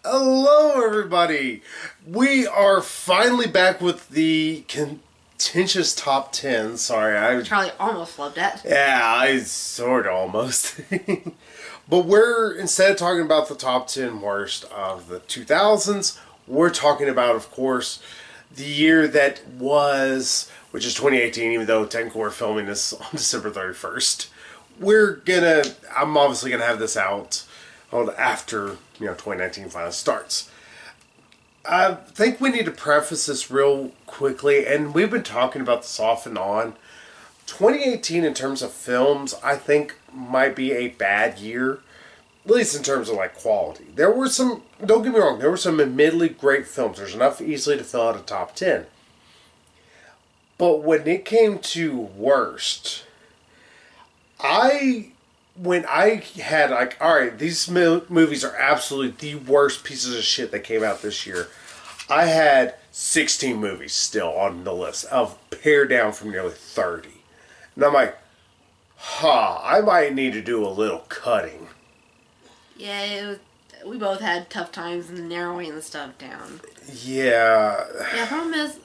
Hello, everybody. We are finally back with the Contentious Top 10. Sorry, Charlie almost loved that. Yeah, I sort of almost. But we're, instead of talking about the top 10 worst of the 2000s, we're talking about, of course, the year that was, which is 2018, even though technically we're filming this on December 31st. I'm obviously gonna have this out after 2019 finally starts. I think we need to preface this real quickly, and we've been talking about this off and on. 2018 in terms of films, I think might be a bad year, at least in terms of like quality. There were some, don't get me wrong, there were some admittedly great films. There's enough easily to fill out a top 10. But when it came to worst, when I had like, alright, these movies are absolutely the worst pieces of shit that came out this year, I had 16 movies still on the list, of pared down from nearly 30. And I'm like, I might need to do a little cutting. Yeah, we both had tough times in narrowing the stuff down. Yeah. Yeah, the problem is,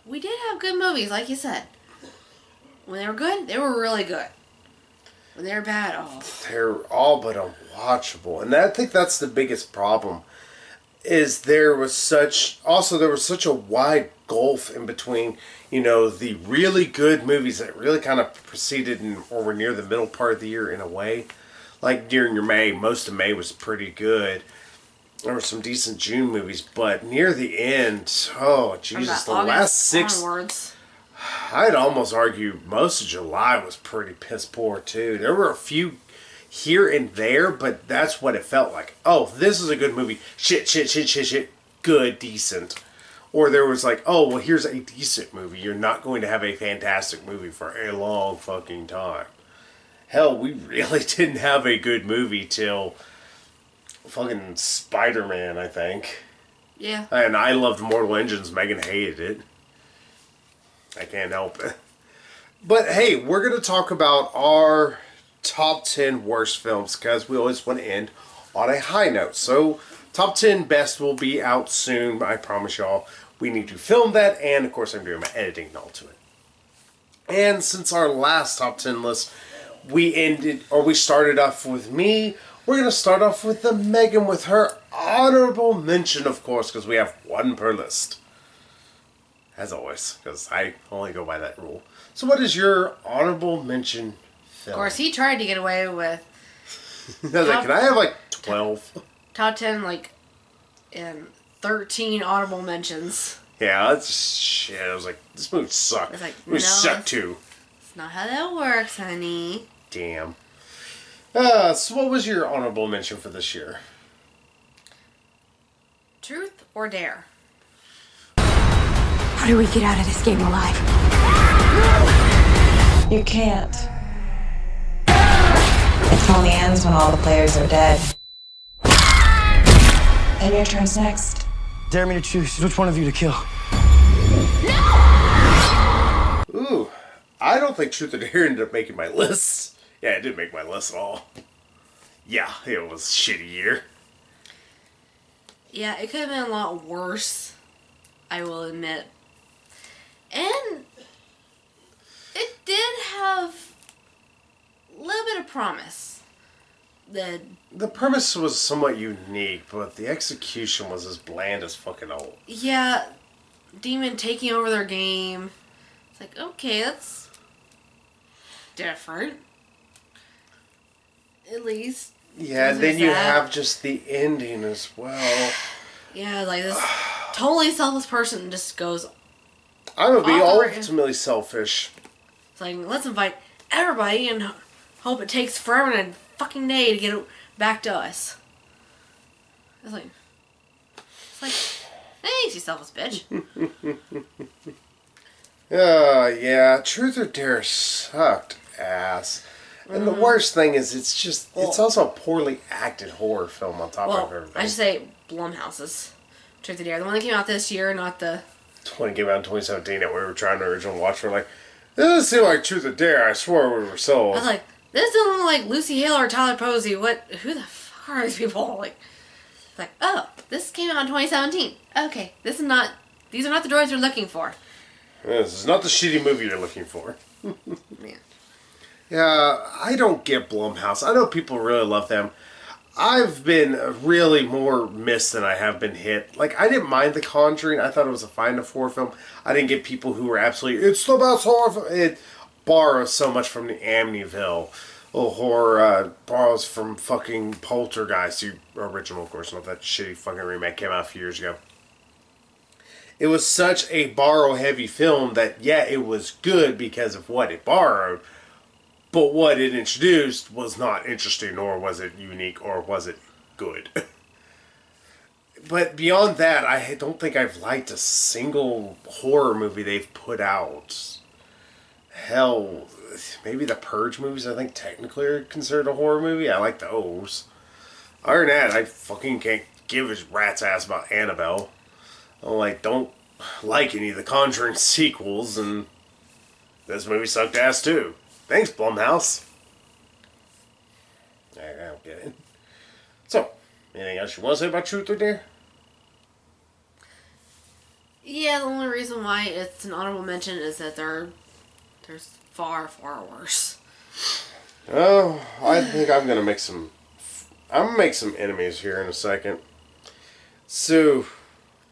we did have good movies, like you said. When they were good, they were really good. When they were bad, they're all but unwatchable. And I think that's the biggest problem. Is there was such a wide gulf in between, the really good movies that really kind of proceeded or were near the middle part of the year in a way. Like during your May, most of May was pretty good. There were some decent June movies, but near the end, oh Jesus, the last six. Onwards. I'd almost argue most of July was pretty piss poor too. There were a few here and there, but that's what it felt like. Oh, this is a good movie. Shit. Good, decent. Or there was like, oh, well, here's a decent movie. You're not going to have a fantastic movie for a long fucking time. Hell, we really didn't have a good movie till fucking Spider-Man, I think. Yeah. And I loved Mortal Engines. Megan hated it. I can't help it. But hey, we're going to talk about our top 10 worst films because we always want to end on a high note. So, top 10 best will be out soon. I promise y'all. We need to film that, and of course I'm doing my editing and all to it. And since our last top 10 list, we started off with me, we're going to start off with the Megan with her honorable mention, of course, because we have one per list. As always, because I only go by that rule. So what is your honorable mention film? Of course, he tried to get away with... Can I have like 12? Top 10, in 13 honorable mentions. Yeah, that's shit. I was like, this movie sucked. It's like, movie sucked too. It's not how that works, honey. Damn. So what was your honorable mention for this year? Truth or Dare? How do we get out of this game alive? You can't. It only ends when all the players are dead. And your turn's next. Dare me to choose which one of you to kill. Ooh, I don't think Truth or Dare ended up making my list. Yeah, it didn't make my list at all. Yeah, it was a shitty year. Yeah, it could have been a lot worse, I will admit. And it did have a little bit of promise. The premise was somewhat unique, but the execution was as bland as fucking old. Yeah, Demon taking over their game. It's like, okay, that's different. At least. Yeah, and then you have just the ending as well. Yeah, like this totally selfless person just goes... I'm gonna be ultimately selfish. It's like, let's invite everybody and hope it takes forever and a fucking day to get it back to us. It's like, thanks, you selfless bitch. Yeah, Truth or Dare sucked ass. And the worst thing is, it's also a poorly acted horror film on top of everything. I should say Blumhouse's Truth or Dare. The one that came out this year, not the... When it came out in 2017 that we were trying to originally watch, we're like, this doesn't seem like Truth or Dare. I swore we were sold. I was like, this doesn't look like Lucy Hale or Tyler Posey. Who the fuck are these people? Like, It's like, oh, this came out in 2017. Okay, these are not the droids you're looking for. This is not the shitty movie you're looking for. Yeah. Yeah, I don't get Blumhouse. I know people really love them. I've been really more missed than I have been hit. Like, I didn't mind The Conjuring. I thought it was a fine enough horror film. I didn't get people who were absolutely, it's the best horror film. It borrows so much from the Amityville horror. Borrows from fucking Poltergeist, the original, of course, not that shitty fucking remake came out a few years ago. It was such a borrow-heavy film that, yeah, it was good because of what it borrowed. But what it introduced was not interesting, nor was it unique, or was it good. But beyond that, I don't think I've liked a single horror movie they've put out. Hell, maybe the Purge movies I think technically are considered a horror movie. I like those. Other than that, I fucking can't give a rat's ass about Annabelle. I don't like any of the Conjuring sequels, and this movie sucked ass too. Thanks, Blumhouse. I don't get it. So, anything else you want to say about Truth or Dare? Yeah, the only reason why it's an honorable mention is that there's far, far worse. Oh, I think I'm gonna make some. I'm gonna make some enemies here in a second. So,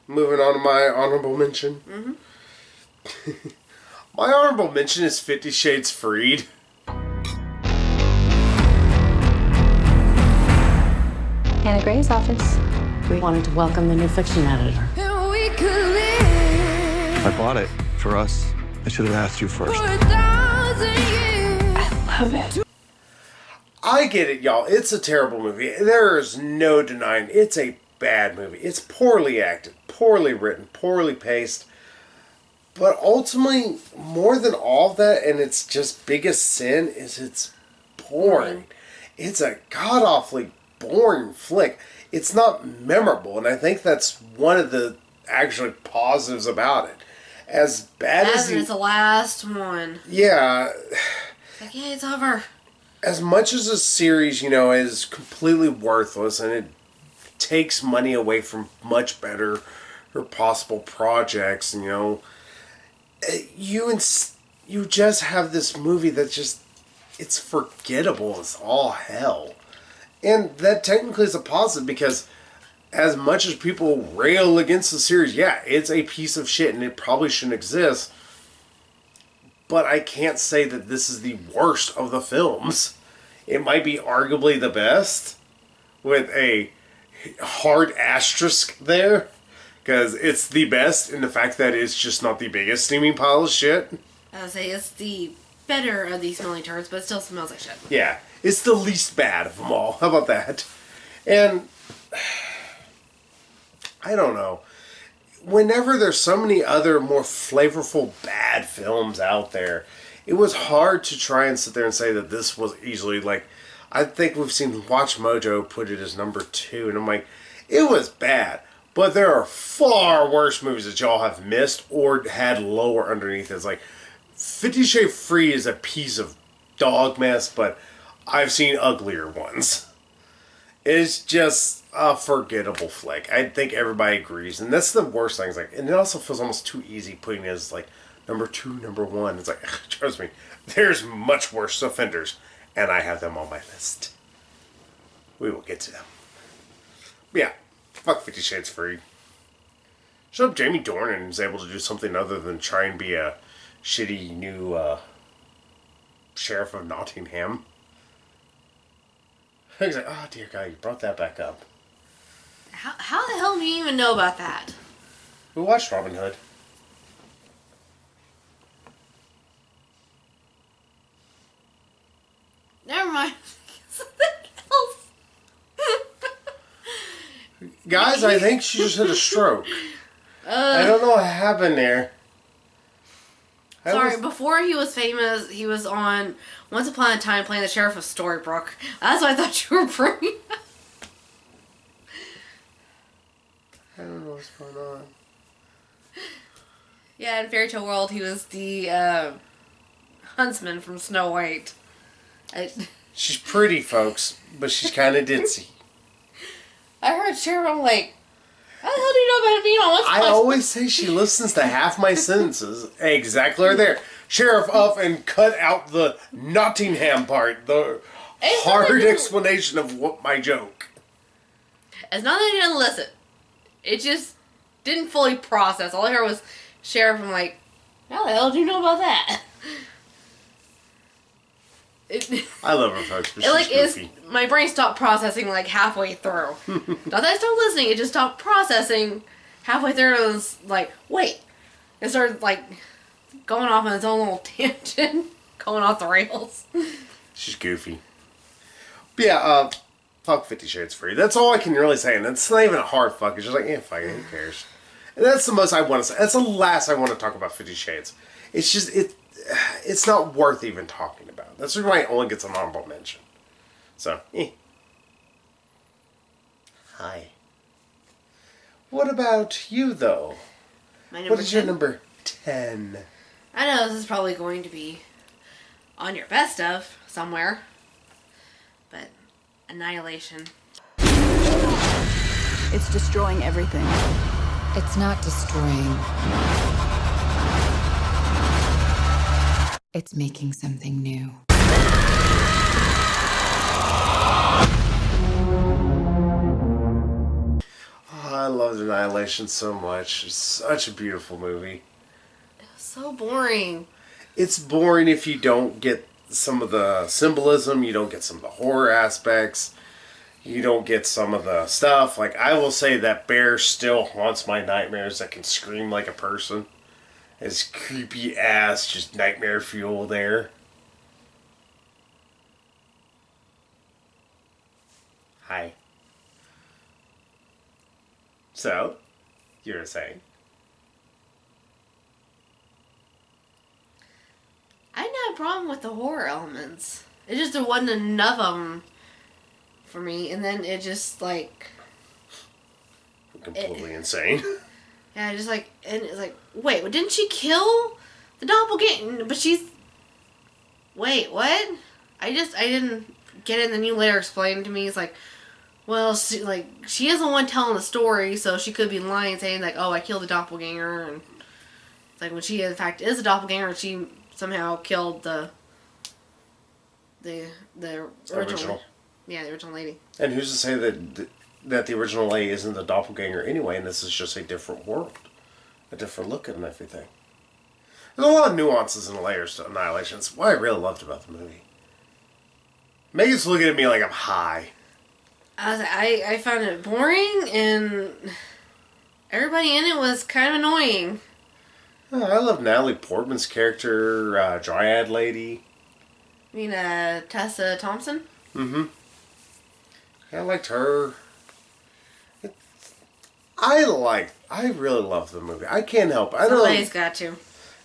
moving on to my honorable mention. Mm-hmm. My honorable mention is 50 Shades Freed. Hannah Gray's office. We wanted to welcome the new fiction editor. I bought it for us. I should have asked you first. I love it. I get it, y'all. It's a terrible movie. There is no denying it's a bad movie. It's poorly acted, poorly written, poorly paced. But ultimately, more than all of that, and its just biggest sin, is it's boring. It's a god-awfully boring flick. It's not memorable, and I think that's one of the actually positives about it. As bad as it's the last one. Yeah. It's like, yeah, it's over. As much as a series, is completely worthless, and it takes money away from much better or possible projects, you just have this movie that it's forgettable as all hell. And that technically is a positive because as much as people rail against the series, yeah, it's a piece of shit and it probably shouldn't exist. But I can't say that this is the worst of the films. It might be arguably the best with a hard asterisk there. Because it's the best in the fact that it's just not the biggest steaming pile of shit. I would say it's the better of these smelling turds, but it still smells like shit. Yeah, it's the least bad of them all. How about that? And I don't know. Whenever there's so many other more flavorful bad films out there, it was hard to try and sit there and say that this was easily I think we've seen Watch Mojo put it as number 2, and I'm like, it was bad. But there are far worse movies that y'all have missed or had lower underneath. It's like 50 Shades Freed is a piece of dog mess, but I've seen uglier ones. It's just a forgettable flick. I think everybody agrees, and that's the worst thing. And it also feels almost too easy putting it as number 2, number 1. It's trust me, there's much worse offenders, and I have them on my list. We will get to them. But yeah. Fuck 50 Shades Freed. Shut up, Jamie Dornan is able to do something other than try and be a shitty new sheriff of Nottingham. He's like, oh dear God, you brought that back up. How the hell do you even know about that? We watched Robin Hood. Never mind. Something else. Guys, I think she just had a stroke. I don't know what happened there. Sorry, before he was famous, he was on Once Upon a Time playing the sheriff of Storybrooke. That's what I thought you were bringing up. I don't know what's going on. Yeah, in Fairy Tale World, he was the huntsman from Snow White. She's pretty, folks, but she's kind of ditzy. I heard about Sheriff, I'm like, how the hell do you know about being on West I always say she listens to half my sentences. Exactly right there. Sheriff up and cut out the Nottingham part. The hard explanation of what my joke. It's not that I didn't listen. It just didn't fully process. All I heard was Sheriff. I'm like, how the hell do you know about that? I love her, folks, but she's goofy. My brain stopped processing like halfway through. Not that I stopped listening, it just stopped processing halfway through, and it was like, wait. It started like going off on its own little tangent, going off the rails. She's goofy. But yeah, fuck 50 Shades Free. That's all I can really say, and it's not even a hard fuck. It's just like, fuck it, who cares? And that's the most I want to say. That's the last I want to talk about 50 Shades. It's just, it's not worth even talking about. That's why it only gets an honorable mention. So, Hi. What about you, though? What is your number 10? I know this is probably going to be on your best of somewhere, but Annihilation. It's destroying everything. It's not destroying. It's making something new. I loved Annihilation so much. It's such a beautiful movie. It was so boring. It's boring if you don't get some of the symbolism, you don't get some of the horror aspects, you don't get some of the stuff. Like, I will say that bear still haunts my nightmares that can scream like a person. It's creepy ass, just nightmare fuel there. Hi. So, you were saying? I didn't have a problem with the horror elements. It just there wasn't enough of them for me, and then it just like completely insane. Yeah, just like, and it's like, wait, well, didn't she kill the doppelganger? But she's, wait, what? I didn't get it. And then you later explained to me, it's like, well, she is the one telling the story, so she could be lying, saying like, oh, I killed the doppelganger, and it's like when she in fact is a doppelganger, she somehow killed the original. Yeah, the original lady. And who's to say that the original lady isn't the doppelganger anyway, and this is just a different world, a different look at everything. There's a lot of nuances and layers to Annihilation. It's what I really loved about the movie. Megan's looking at me like I'm high. I found it boring, and everybody in it was kind of annoying. Oh, I love Natalie Portman's character, Dryad Lady. You mean Tessa Thompson? Mm-hmm. I liked her. I really love the movie. I can't help it. Somebody's got to.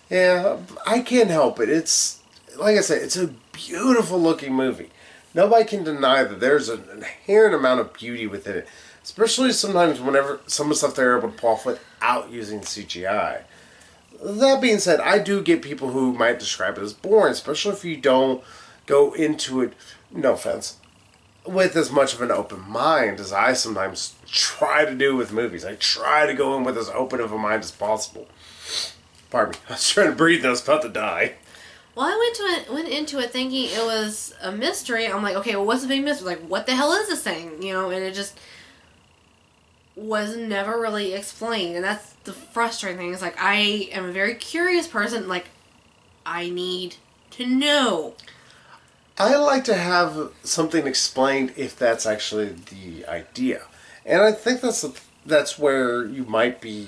Yeah, I can't help it. It's, like I said, it's a beautiful looking movie. Nobody can deny that there's an inherent amount of beauty within it. Especially sometimes whenever some of the stuff they're able to pull off without using CGI. That being said, I do get people who might describe it as boring, especially if you don't go into it, no offense, with as much of an open mind as I sometimes try to do with movies. I try to go in with as open of a mind as possible. Pardon me. I was trying to breathe and I was about to die. Well, I went into it thinking it was a mystery. I'm like, okay, well, what's the big mystery? Like, what the hell is this thing? You know, and it just was never really explained. And that's the frustrating thing. Is like, I am a very curious person. Like, I need to know. I like to have something explained if that's actually the idea. And I think that's where you might be.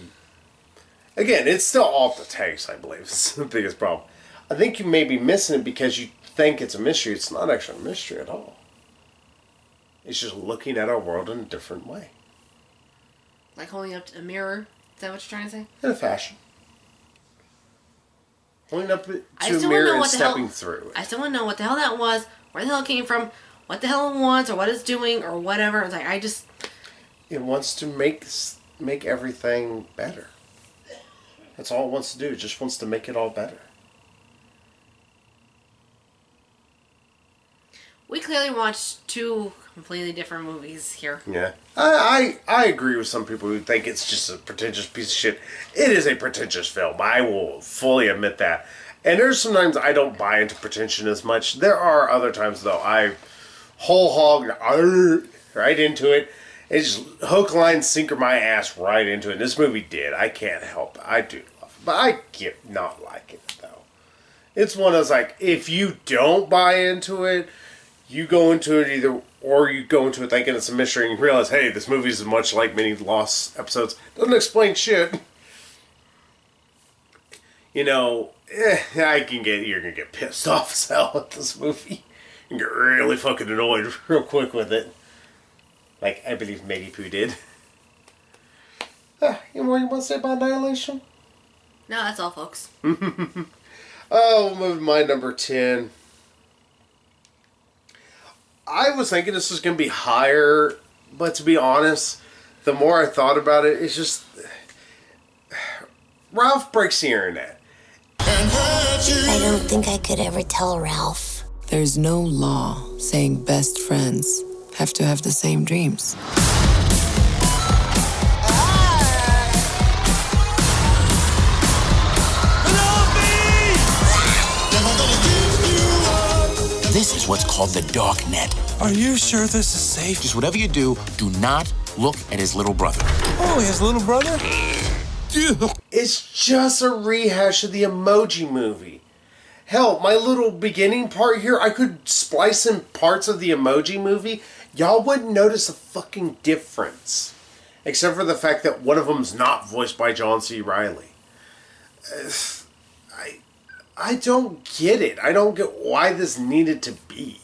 Again, it's still off the taste, I believe. It's the biggest problem. I think you may be missing it because you think it's a mystery. It's not actually a mystery at all. It's just looking at our world in a different way. Like holding up a mirror? Is that what you're trying to say? In a fashion. Holding up to a mirror and stepping through it. I still want to know what the hell that was, where the hell it came from, what the hell it wants, or what it's doing, or whatever. It's like, It wants to make everything better. That's all it wants to do. It just wants to make it all better. We clearly watched two completely different movies here. Yeah. I agree with some people who think it's just a pretentious piece of shit. It is a pretentious film. I will fully admit that. And there's sometimes I don't buy into pretension as much. There are other times, though, I whole hog right into it. It's just hook, line, sinker my ass right into it. And this movie did. I can't help it. I do love it. But I get not liking it, though. It's one of those, like, if you don't buy into it, you go into it either, or you go into it thinking it's a mystery and you realize, hey, this movie is much like many Lost episodes. Doesn't explain shit. You know, you're gonna get pissed off as hell at this movie. You get really fucking annoyed real quick with it. Like, I believe Maggie Poo did. You want to say about Annihilation? No, that's all, folks. Oh, we'll move to my number 10. I was thinking this was going to be higher, but to be honest, the more I thought about it, it's just... Ralph breaks the internet. I don't think I could ever tell Ralph. There's no law saying best friends have to have the same dreams. This is what's called the dark net. Are you sure this is safe? Just whatever you do not look at his little brother. Oh, his little brother? It's just a rehash of the Emoji Movie. Hell, my little beginning part here, I could splice in parts of the Emoji Movie. Y'all wouldn't notice a fucking difference. Except for the fact that one of them's not voiced by John C. Reilly. I don't get it. I don't get why this needed to be.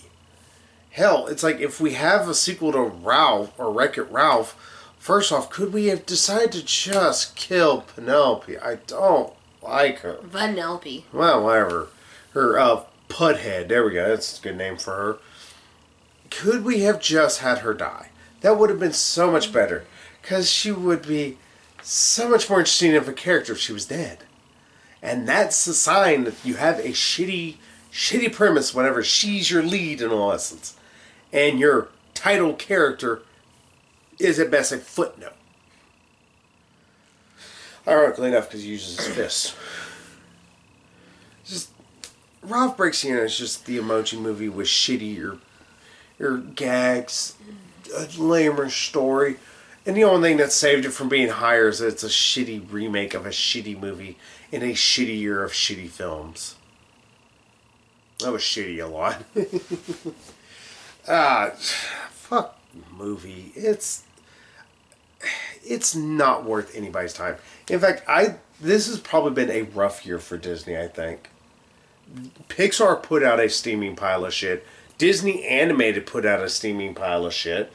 Hell, it's like if we have a sequel to Ralph or Wreck-It Ralph, first off, could we have decided to just kill Penelope? I don't like her. Vanellope. Well, whatever. Her, Putthead. There we go. That's a good name for her. Could we have just had her die? That would have been so much better. Because she would be so much more interesting of a character if she was dead. And that's a sign that you have a shitty premise whenever she's your lead in all essence. And your title character is at best a footnote. Ironically enough, because he uses his fist. Just, Ralph Breaks the Internet is just the Emoji Movie with shittier gags, a lamer story. And the only thing that saved it from being higher is that it's a shitty remake of a shitty movie in a shitty year of shitty films. That was shitty a lot. Fuck movie. It's not worth anybody's time. In fact, this has probably been a rough year for Disney, I think. Pixar put out a steaming pile of shit. Disney Animated put out a steaming pile of shit.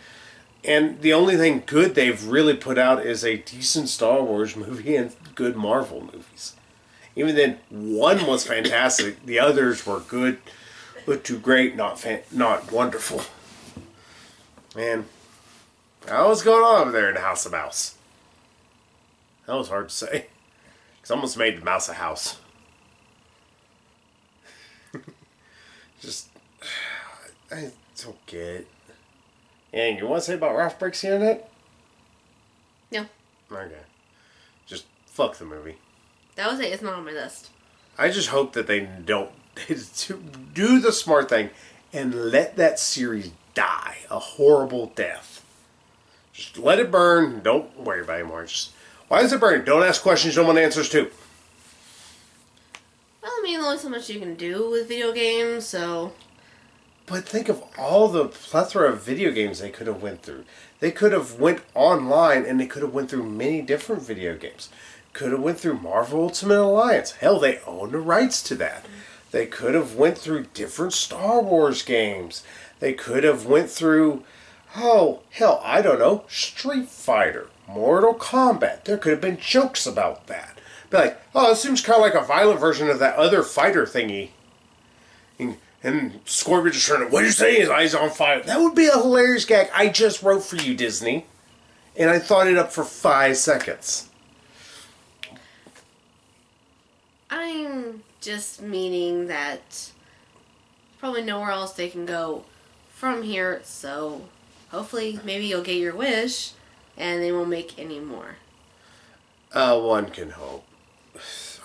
And the only thing good they've really put out is a decent Star Wars movie and good Marvel movies. Even then, one was fantastic. The others were good, but too great, not wonderful. Man, what's going on over there in the House of Mouse? That was hard to say. Because I almost made the mouse a house. Just, I don't get it. And you want to say about Ralph Breaks the Internet? No. Okay. Just fuck the movie. That was it. It's not on my list. I just hope that they don't do the smart thing and let that series die a horrible death. Just let it burn. Don't worry about it anymore. Just, why is it burning? Don't ask questions you don't want answers to. Well, I mean, there's only so much you can do with video games, so... But think of all the plethora of video games they could have went through. They could have went online and they could have went through many different video games. Could have went through Marvel Ultimate Alliance. Hell, they own the rights to that. They could have went through different Star Wars games. They could have went through, oh, hell, I don't know, Street Fighter, Mortal Kombat. There could have been jokes about that. Be like, oh, it seems kind of like a violent version of that other fighter thingy. And Scorpion just turned, what did you say? His eyes on fire. That would be a hilarious gag I just wrote for you, Disney. And I thought it up for 5 seconds. I'm just meaning that probably nowhere else they can go from here, so hopefully, maybe you'll get your wish, and they won't make any more. One can hope.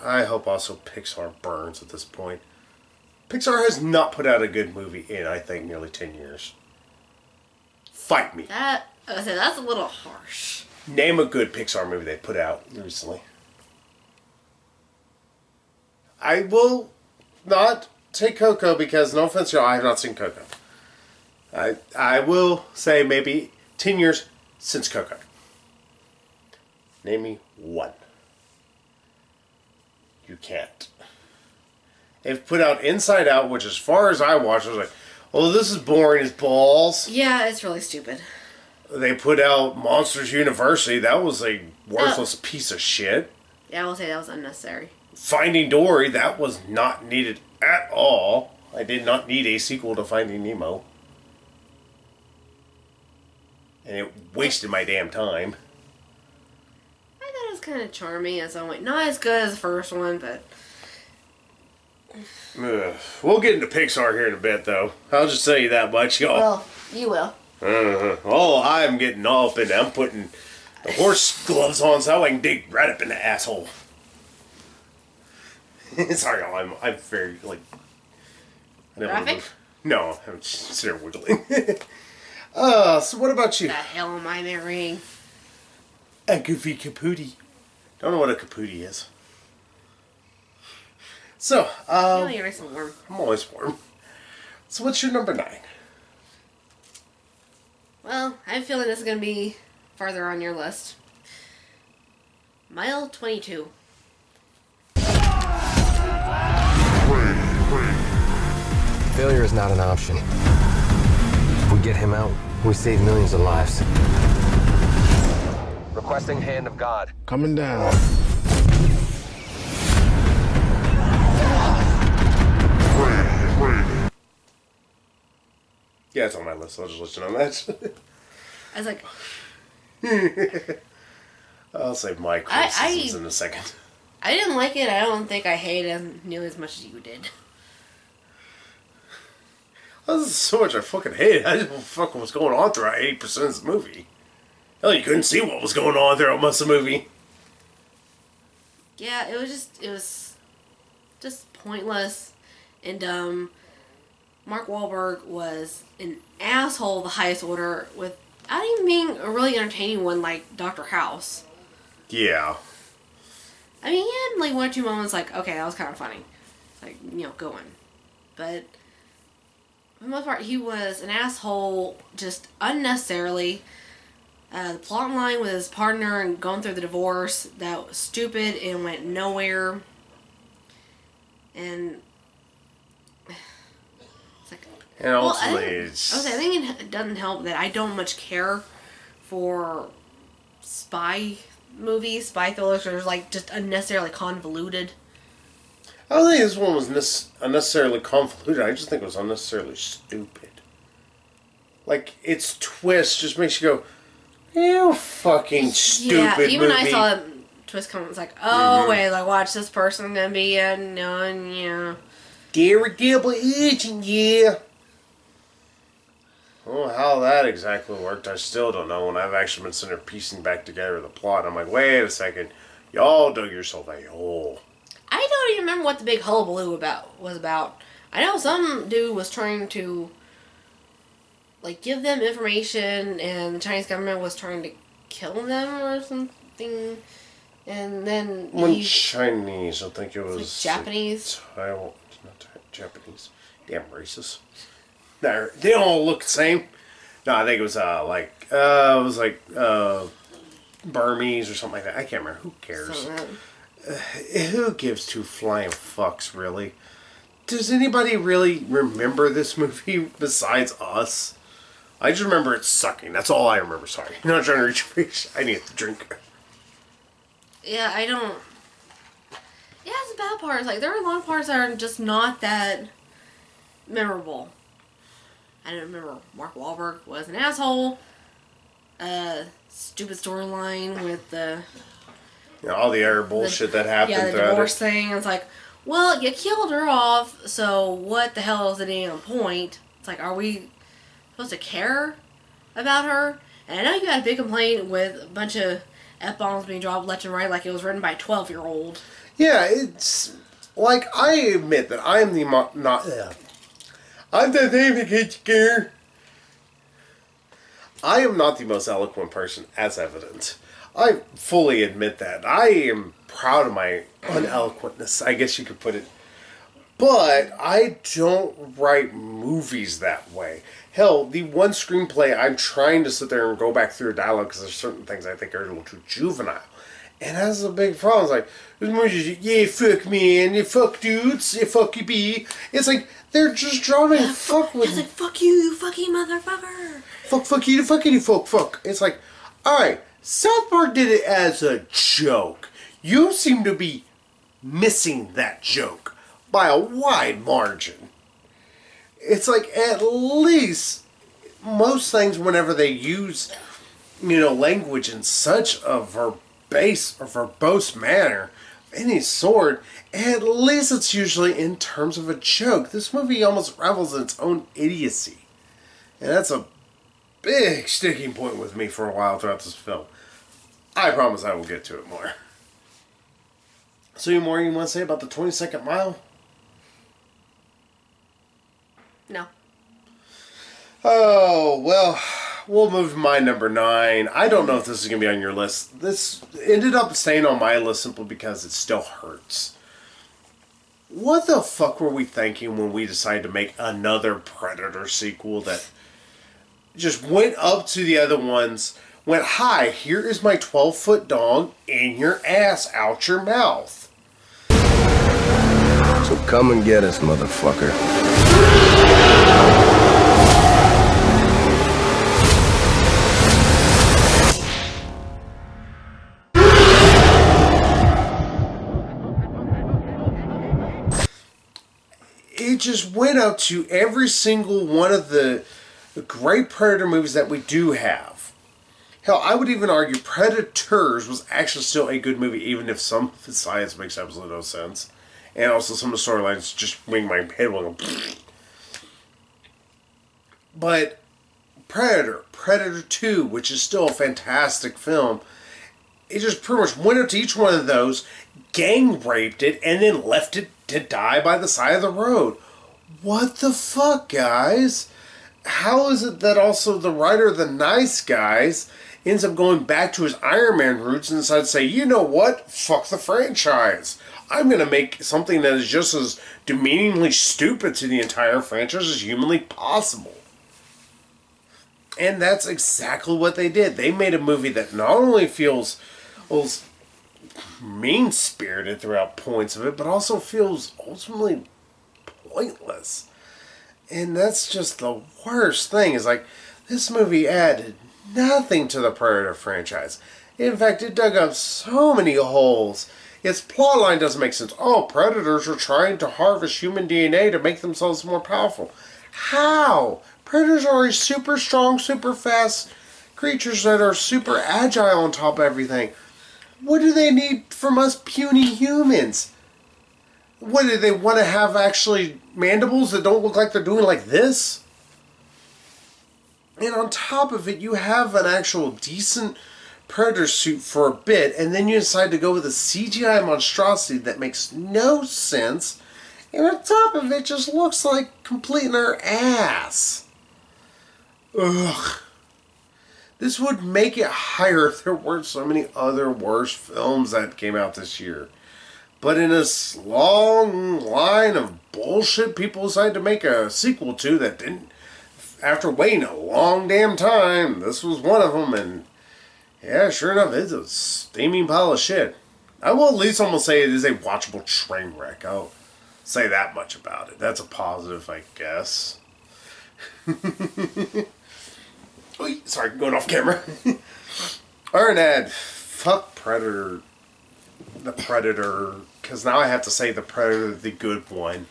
I hope also Pixar burns at this point. Pixar has not put out a good movie in, I think, nearly 10 years. Fight me. That's a little harsh. Name a good Pixar movie they put out recently. I will not take Coco because, no offense, y'all, I have not seen Coco. I will say maybe 10 years since Coco. Name me one. You can't. They've put out Inside Out, which as far as I watched, I was like, oh, this is boring as balls. Yeah, it's really stupid. They put out Monsters University. That was a worthless piece of shit. Yeah, I will say that was unnecessary. Finding Dory, that was not needed at all. I did not need a sequel to Finding Nemo. And it wasted my damn time. I thought it was kind of charming as I went. Not as good as the first one, but... We'll get into Pixar here in a bit, though. I'll just tell you that much, y'all. Well, you will. Oh, I'm getting all up in there. I'm putting the horse gloves on so I can dig right up in the asshole. Sorry, y'all. I'm very, like... I never Graphic? move. No, I'm just sitting there wiggling. So what about you? The hell am I marrying? A goofy capoodie. Don't know what a capoodie is. So, You're nice and warm. I'm always warm. So what's your number 9? Well, I have a feeling this is going to be farther on your list. Mile 22. Failure is not an option. If we get him out, we save millions of lives. Requesting hand of God. Coming down. Yeah, it's on my list. So I'll just let you know that. I was like... I'll save my criticisms in a second. I didn't like it. I don't think I hated it nearly as much as you did. This is so much I fucking hate it. I didn't know what the fuck was going on throughout 80% of this movie. Hell, you couldn't see what was going on throughout most of the movie. Yeah, it was just pointless and dumb. Mark Wahlberg was an asshole the highest order without even being a really entertaining one like Dr. House. Yeah. I mean, he had like 1 or 2 moments like, okay, that was kind of funny. It's like, going. But for the most part, he was an asshole just unnecessarily. The plot line with his partner and going through the divorce, that was stupid and went nowhere. And it's like, And ultimately, I think it doesn't help that I don't much care for spy movies, spy thrillers, that are like just unnecessarily convoluted. I don't think this one was unnecessarily convoluted. I just think it was unnecessarily stupid. Like, its twist just makes you go, you fucking stupid Yeah, even movie. I saw a twist come. It's like, oh wait, like watch this person gonna be a nun, yeah. Gary Gilbert agent, yeah. Oh, how that exactly worked, I still don't know. When I've actually been sitting there piecing back together the plot, I'm like, wait a second, y'all dug yourself a hole. I don't even remember what the big hullabaloo was about. I know some dude was trying to like give them information, and the Chinese government was trying to kill them or something. And then Chinese, I think it was like Japanese. Taiwan, not Japanese. Damn racist. They all look the same. No, I think it was Burmese or something like that. I can't remember. Who cares? Who gives two flying fucks, really? Does anybody really remember this movie besides us? I just remember it sucking. That's all I remember. Sorry. I'm not trying to reach your face. I need to drink. Yeah, I don't... Yeah, it's the bad parts. Like, there are a lot of parts that are just not that memorable. I don't remember. Mark Wahlberg was an asshole. Stupid storyline with the... all the other bullshit that happened. Yeah, the divorce thing. It's like, well, you killed her off, so what the hell is the damn point? It's like, are we supposed to care? about her. And I know you had a big complaint with a bunch of F-bombs being dropped left and right like it was written by a 12-year-old. Yeah, it's like, I admit that I am the not. I'm the David Hitchker. I am not the most eloquent person, as evident. I fully admit that. I am proud of my uneloquentness, I guess you could put it. But I don't write movies that way. Hell, the one screenplay, I'm trying to sit there and go back through a dialogue because there's certain things I think are a little too juvenile. And that's a big problem. It's like, this movie's just, yeah, fuck man, you fuck dudes, you fuck you be. It's like, they're just drawing fuck with It's like, fuck you fucking motherfucker. Fuck you, fuck. It's like, alright, South Park did it as a joke. You seem to be missing that joke by a wide margin. It's like, at least most things, whenever they use, language in such a verbose manner, any sort, at least it's usually in terms of a joke. This movie almost revels in its own idiocy. And that's a big sticking point with me for a while throughout this film. I promise I will get to it more. So, any more you want to say about the 22nd mile? No. Oh, well, we'll move to my number 9. I don't know if this is going to be on your list. This ended up staying on my list simply because it still hurts. What the fuck were we thinking when we decided to make another Predator sequel that just went up to the other ones, went, hi, here is my 12-foot dog in your ass, out your mouth. So come and get us, motherfucker. It just went up to every single one of the great Predator movies that we do have. Hell, I would even argue Predators was actually still a good movie, even if some of the science makes absolutely no sense. And also some of the storylines just make my head go. But Predator 2, which is still a fantastic film, it just pretty much went up to each one of those, gang raped it, and then left it to die by the side of the road. What the fuck, guys? How is it that also the writer of The Nice Guys ends up going back to his Iron Man roots and decides to say, you know what? Fuck the franchise. I'm going to make something that is just as demeaningly stupid to the entire franchise as humanly possible. And that's exactly what they did. They made a movie that not only feels mean-spirited throughout points of it, but also feels ultimately pointless. And that's just the worst thing, is like, this movie added nothing to the Predator franchise. In fact, it dug up so many holes. Its plotline doesn't make sense. Oh, predators are trying to harvest human DNA to make themselves more powerful. How? Predators are super strong, super fast creatures that are super agile on top of everything. What do they need from us puny humans? What, do they want to have actually mandibles that don't look like they're doing like this? And on top of it, you have an actual decent Predator suit for a bit, and then you decide to go with a CGI monstrosity that makes no sense, and on top of it just looks like complete and utter ass. Ugh. This would make it higher if there weren't so many other worse films that came out this year. But in this long line of bullshit people decided to make a sequel to that didn't, after waiting a long damn time, this was one of them, and yeah, sure enough, it's a steaming pile of shit. I will at least almost say it is a watchable train wreck. I'll say that much about it. That's a positive, I guess. Oy, sorry, going off camera. Arnad, fuck Predator. The Predator, because now I have to say the Predator, the good one.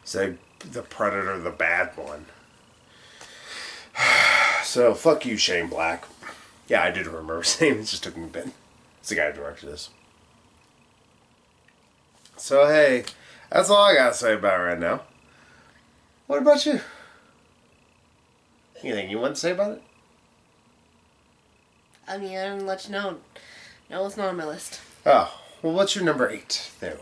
Say the Predator, the bad one. So, fuck you, Shane Black. Yeah, I did remember his name. It just took me a bit. It's the guy who directed this. So, hey, that's all I got to say about it right now. What about you? Anything you want to say about it? I mean, I didn't let you know. No, it's not on my list. Oh, well, what's your number 8, though?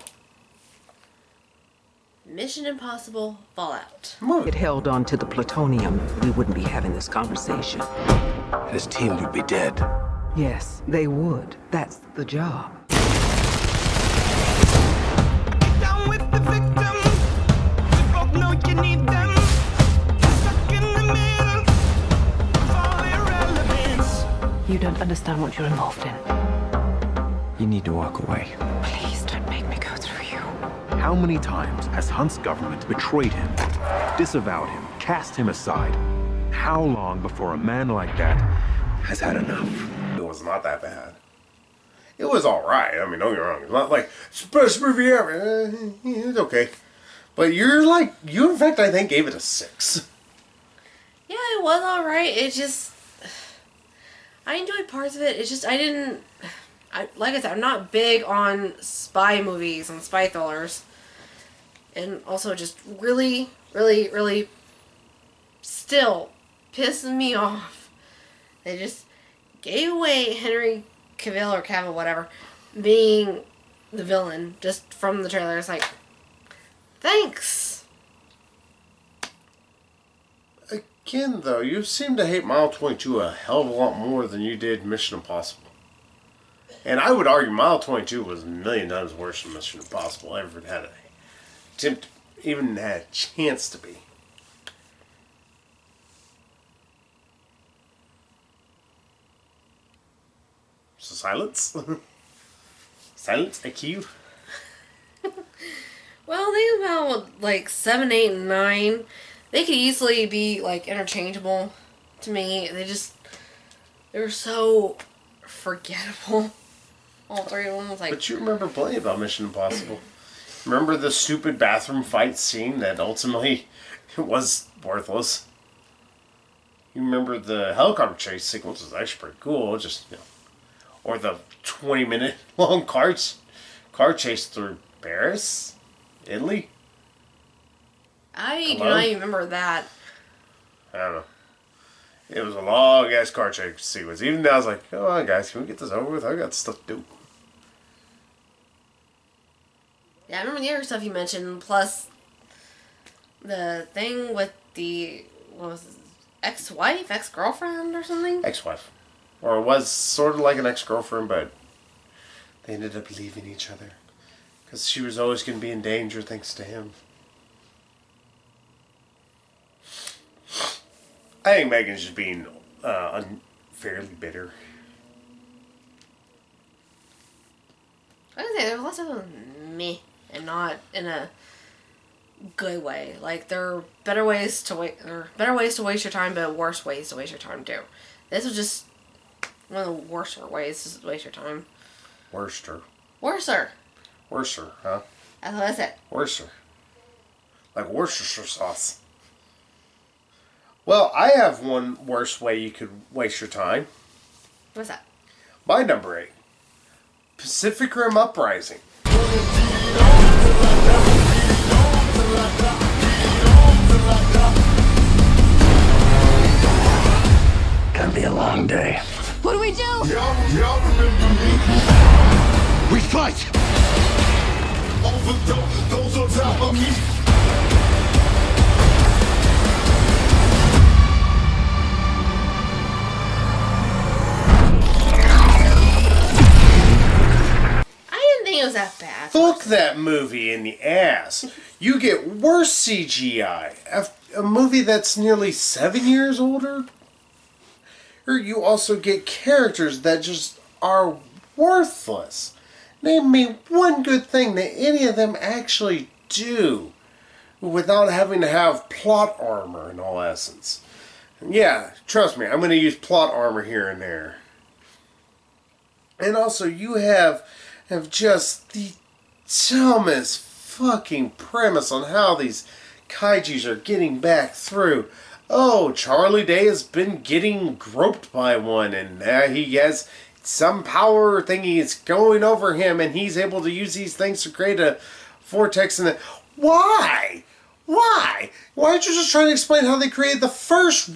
Mission Impossible Fallout. If it held on to the plutonium, we wouldn't be having this conversation. His team would be dead. Yes, they would. That's the job. Down with the victim. We both know you need them. Stuck in the middle of all irrelevance. You don't understand what you're involved in. You need to walk away. Please don't make me go through you. How many times has Hunt's government betrayed him, disavowed him, cast him aside? How long before a man like that has had enough? It was not that bad. It was alright. I mean, don't get me wrong. It's not like, it's the best movie ever. It's okay. But you in fact, I think, gave it a 6. Yeah, it was alright. It just... I enjoyed parts of it. It's just, like I said, I'm not big on spy movies and spy thrillers. And also just really, really, really still pisses me off. They just gave away Henry Cavill or Cavill, whatever, being the villain just from the trailer. It's like, thanks. Again, though, you seem to hate Mile 22 a hell of a lot more than you did Mission Impossible. And I would argue Mile 22 was a million times worse than Mission Impossible ever had an attempt, even had a chance to be. So silence? Silence, IQ? Well, think about like 7, 8, and 9. They could easily be like interchangeable to me. They're so forgettable. All 3 of them was like. But you remember plenty about Mission Impossible. Remember the stupid bathroom fight scene that ultimately was worthless? You remember the helicopter chase sequence was actually pretty cool. Just, or the 20-minute long car chase through Paris, Italy. I do not even remember that. I don't know. It was a long ass car chase sequence. Even now, I was like, "Come on, guys, can we get this over with? I got stuff to do." Yeah, I remember the other stuff you mentioned. Plus, the thing with what was it, ex-wife, ex-girlfriend, or something. Ex-wife, or it was sort of like an ex-girlfriend, but they ended up leaving each other because she was always going to be in danger thanks to him. I think Megan's just being unfairly bitter. I was gonna say, there's lots of them meh, and not in a good way. Like, there are better ways to waste your time, but worse ways to waste your time too. This was just one of the worser ways to waste your time. Worster, Worser, huh? that's what I said. Worcer. Like Worcestershire sauce. Well, I have one worse way you could waste your time. What's that? My number 8. Pacific Rim Uprising. Gonna be a long day. What do we do? We fight! Those on top of me. It was that bad. Fuck that movie in the ass. You get worse CGI. A movie that's nearly 7 years older. Or you also get characters that just are worthless. Name me one good thing that any of them actually do without having to have plot armor in all essence. And yeah, trust me, I'm going to use plot armor here and there. And also, you have just the dumbest fucking premise on how these kaijus are getting back through. Oh, Charlie Day has been getting groped by one, and he has some power thingy is going over him, and he's able to use these things to create a vortex. And why? Why? Why aren't you just trying to explain how they created the first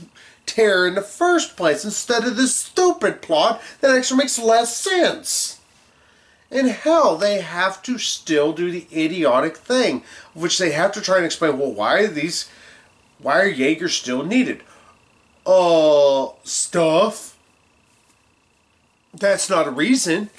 terror in the first place instead of this stupid plot that actually makes less sense. And hell, they have to still do the idiotic thing, which they have to try and explain, well, why are Jaegers still needed? Stuff. That's not a reason.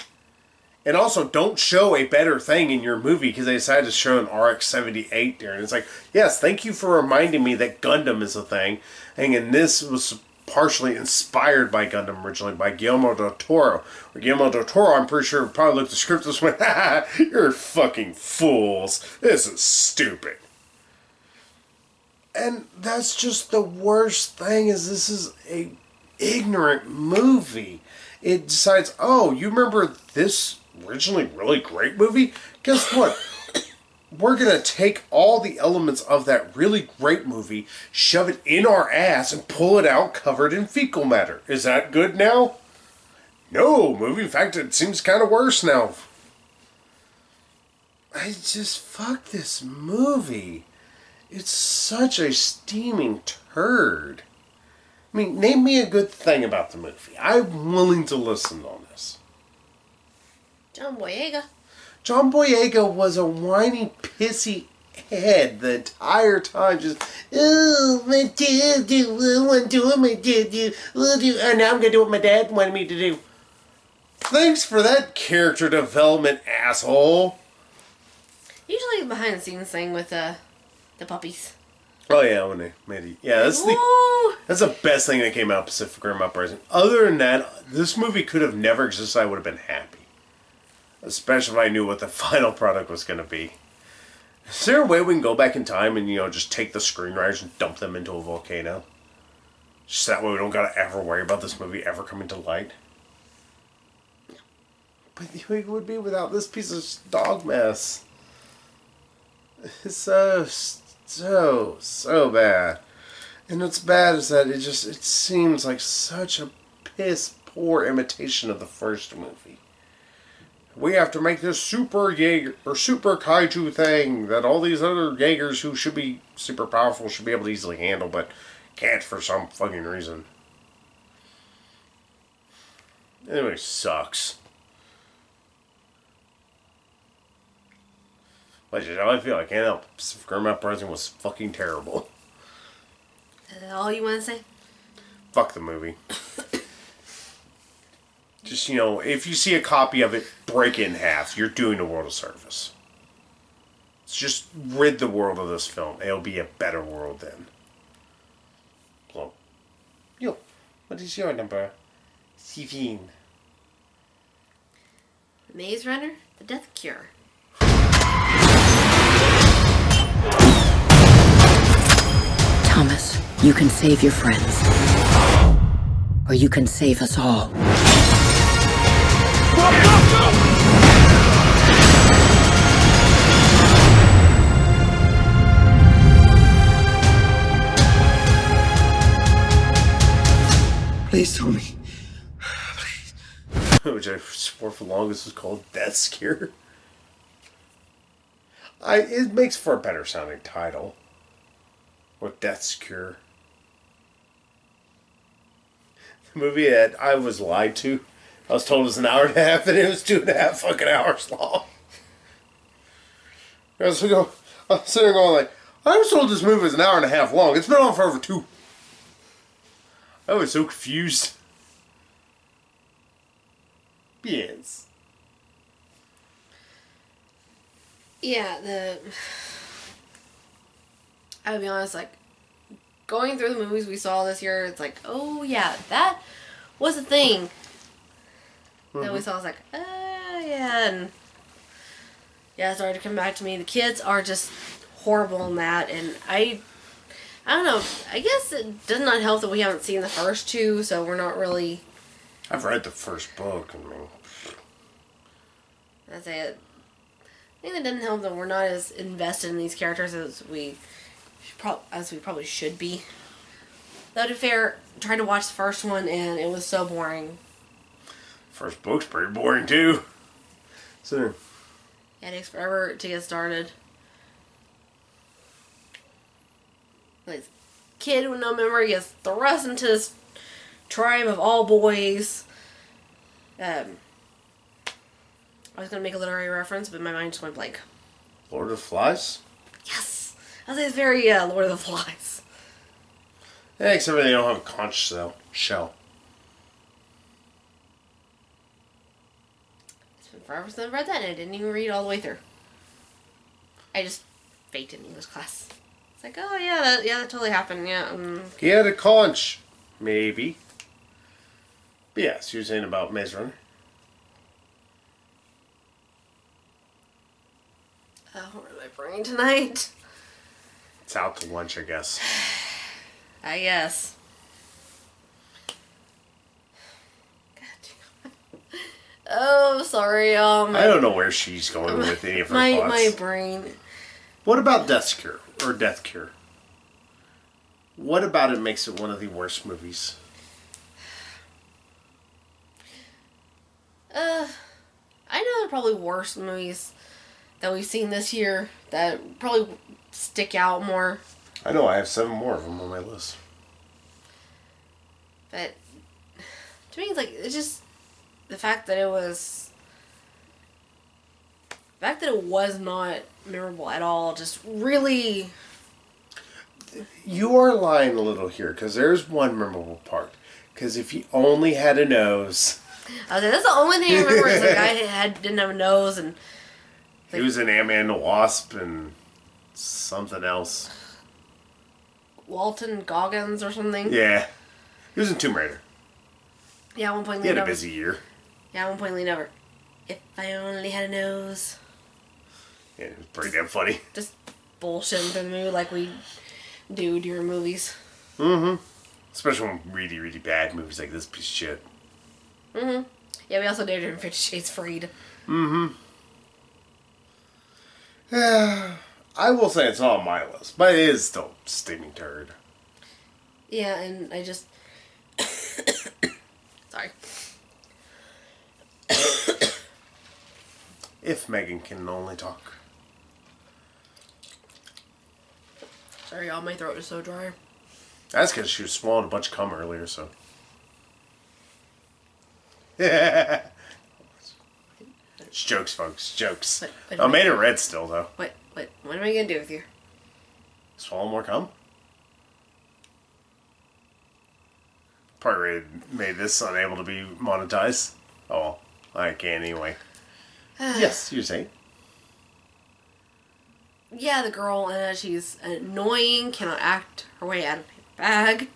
And also, don't show a better thing in your movie because they decided to show an RX-78 there. And it's like, yes, thank you for reminding me that Gundam is a thing. And this was partially inspired by Gundam originally by Guillermo del Toro. Or Guillermo del Toro, I'm pretty sure, probably looked at the script and went, ha, you're fucking fools. This is stupid. And that's just the worst thing, is this is a ignorant movie. It decides, oh, you remember this originally really great movie? Guess what? We're going to take all the elements of that really great movie, shove it in our ass, and pull it out covered in fecal matter. Is that good now? No, movie. In fact, it seems kind of worse now. Fuck this movie. It's such a steaming turd. I mean, name me a good thing about the movie. I'm willing to listen on this. John Boyega. John Boyega was a whiny, pissy head the entire time. Just, oh, my dad do, I want to do what my dad do. And now I'm going to do what my dad wanted me to do. Thanks for that character development, asshole. Usually behind the scenes thing with the puppies. Oh yeah, when they made it. Yeah, that's the best thing that came out of Pacific Rim Uprising. Other than that, this movie could have never existed. I would have been happy. Especially if I knew what the final product was going to be. Is there a way we can go back in time and, just take the screenwriters and dump them into a volcano? Just that way we don't got to ever worry about this movie ever coming to light? But it would be without this piece of dog mess. It's so bad. And what's bad is that it seems like such a piss poor imitation of the first movie. We have to make this super Jaeger or super kaiju thing that all these other Jaegers who should be super powerful should be able to easily handle, but can't for some fucking reason. Anyway, sucks. But you know how I feel. I can't help. Pacific Rim Uprising was fucking terrible. Is that all you want to say? Fuck the movie. Just, if you see a copy of it, break it in half. You're doing the world a service. Just rid the world of this film. It'll be a better world then. So, what is your number? 17. Maze Runner, The Death Cure. Thomas, you can save your friends. Or you can save us all. Please tell me. Which I swore for the longest was called Death's Cure. It makes for a better sounding title. Or Death's Cure. The movie that I was lied to. I was told it was an hour and a half, and it was 2.5 fucking hours long. I was sitting there going like, I was told this movie was an hour and a half long. It's been on for over 2. I was so confused. Yes. Yeah, I would be honest, going through the movies we saw this year, it's like, oh yeah, that was a thing that we saw. I was like, yeah, and yeah, it started to come back to me. The kids are just horrible in that, and I don't know, I guess it does not help that we haven't seen the first 2, so we're not really... I've read the first book, I say it. I think it doesn't help that we're not as invested in these characters as we probably should be. Though to be fair, tried to watch the first one and it was so boring. First book's pretty boring too. So It takes forever to get started. kid with no memory is thrust into this tribe of all boys. I was gonna make a literary reference, but my mind just went blank. Lord of the Flies? Yes! I was like, it's very Lord of the Flies. Yeah, except for they don't have a conch shell. It's been forever since I've read that, and I didn't even read it all the way through. I just faked it in English class. It's like, oh yeah, that totally happened. Yeah. He had a conch, maybe. But yes, you were saying about Maze Runner. What am I bringing tonight? It's out to lunch, I guess. I guess. God damn. Oh, sorry. I don't know where she's going with any of her thoughts. My brain. What about Death Cure? Or Death Cure? What about it makes it one of the worst movies? I know there are probably worse movies that we've seen this year that probably stick out more. I know, I have 7 more of them on my list. But to me, it's just the fact that it was not memorable at all. Just really. You are lying a little here, because there's one memorable part. Because if he only had a nose. I was like, that's the only thing I remember is the guy didn't have a nose and. He was an Ant-Man and the Wasp and something else. Walton Goggins or something. Yeah. He was in Tomb Raider. Yeah, at one point he had a busy year. Yeah, at one point leaned over. If I only had a nose. Yeah, it was pretty damn funny. Just bullshitting through the movie like we do during movies. Mm-hmm. Especially when really, really bad movies like this piece of shit. Mm-hmm. Yeah, we also did it in 50 Shades Freed. Mm-hmm. Yeah, I will say it's not on my list, but it is still steaming turd. Yeah, and I just... Sorry. If Megan can only talk. Sorry, y'all, my throat is so dry. That's because she was swallowing a bunch of cum earlier, so... Yeah. It's jokes, folks. Jokes. I made it red still, though. What am I going to do with you? Swallow more cum? Probably made this unable to be monetized. Oh, well, I can anyway. Yes, you're saying. Yeah, the girl, she's annoying, cannot act her way out of a bag.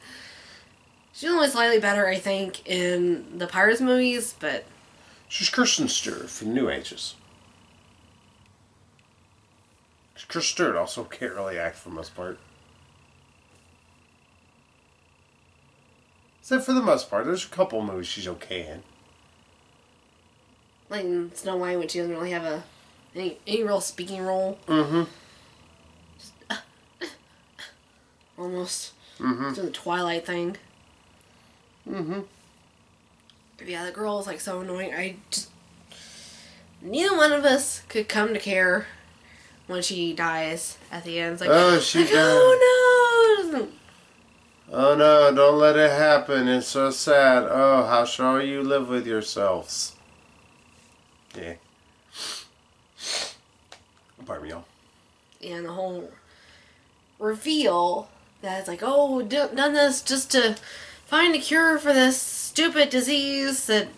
She's only slightly better, I think, in the Pirates movies, but... She's Kristen Stewart from New Ages. Kristen Stewart also can't really act for the most part. Except for the most part, there's a couple movies she's okay in. Like in Snow White, when she doesn't really have any real speaking role. Mm-hmm. Just, almost. Mm-hmm. Doing the Twilight thing. Mm-hmm. But yeah, the girl is so annoying. Neither one of us could come to care when she dies at the end. It's oh no! Oh no, don't let it happen. It's so sad. Oh, how shall you live with yourselves? Yeah. Pardon me, y'all. And the whole reveal that it's oh, done this just to find a cure for this stupid disease that...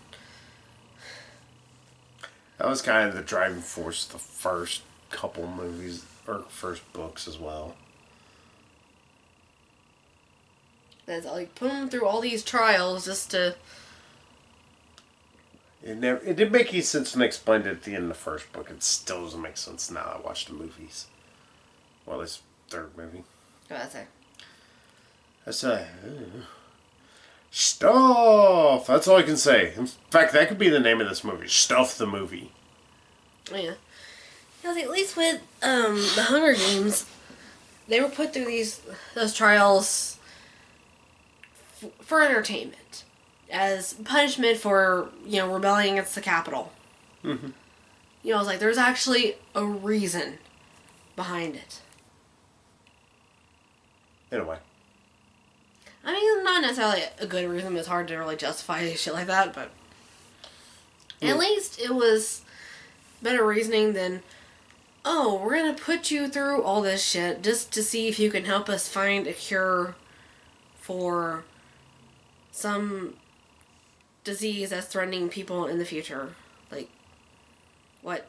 That was kind of the driving force of the first couple movies, or first books as well. That's put them through all these trials just to... It didn't make any sense when they explained it at the end of the first book. It still doesn't make sense now I watch the movies. Well, this third movie. What did I say? Stuff! That's all I can say. In fact, that could be the name of this movie. Stuff the movie. Oh, yeah. At least with the Hunger Games, they were put through those trials for entertainment. As punishment for, rebelling against the Capitol. Mm-hmm. It's there's actually a reason behind it. In a way. I mean, not necessarily a good reason. It's hard to really justify shit like that, but at least it was better reasoning than, oh, we're gonna put you through all this shit just to see if you can help us find a cure for some disease that's threatening people in the future. Like, what?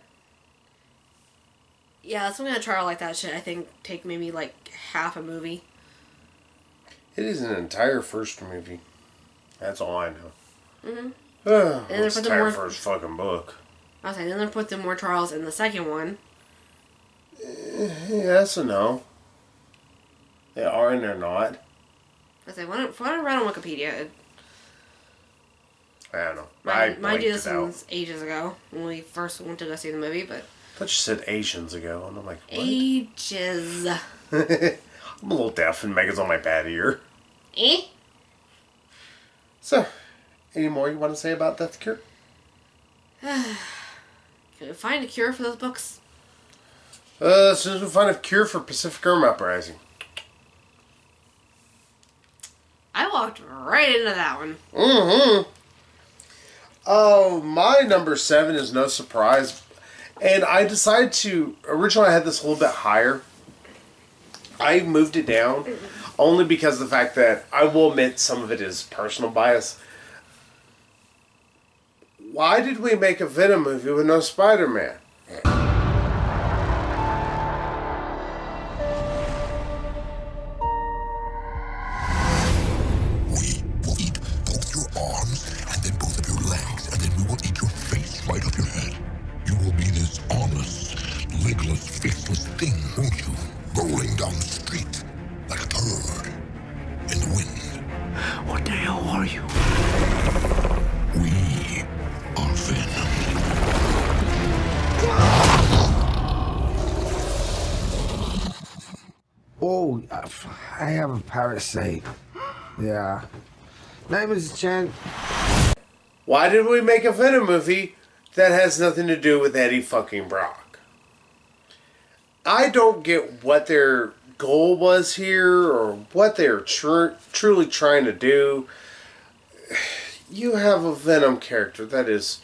Yeah, some kind of trial like that should, I think, take maybe like half a movie. It is an entire first movie. That's all I know. Mm-hmm. It's the entire first fucking book. I was saying, then they put the more trials in the second one. Yes and no. They are and they're not. I say, why don't I read on Wikipedia? I don't know. Mind you, this was ages ago when we first went to go see the movie, but... I thought you said Asians ago, and I'm like, what? Ages. I'm a little deaf and Megan's on my bad ear. Eh? So, any more you want to say about Death Cure? Can we find a cure for those books? As soon as we find a cure for Pacific Rim Uprising. I walked right into that one. Mm-hmm. Oh, my number 7 is no surprise. And I decided to... Originally, I had this a little bit higher. I moved it down only because of the fact that I will admit some of it is personal bias. Why did we make a Venom movie with no Spider-Man? We will eat both your arms and then both of your legs, and then we will eat your face right off your head. You will be this armless, legless, faceless thing, won't you? Rolling down the street like a turd in the wind. What the hell are you? We are Venom. Oh, I have a parasite. Yeah. Name is Chen. Why did we make a Venom movie that has nothing to do with Eddie fucking Brock? I don't get what their goal was here or what they're truly trying to do. You have a Venom character that is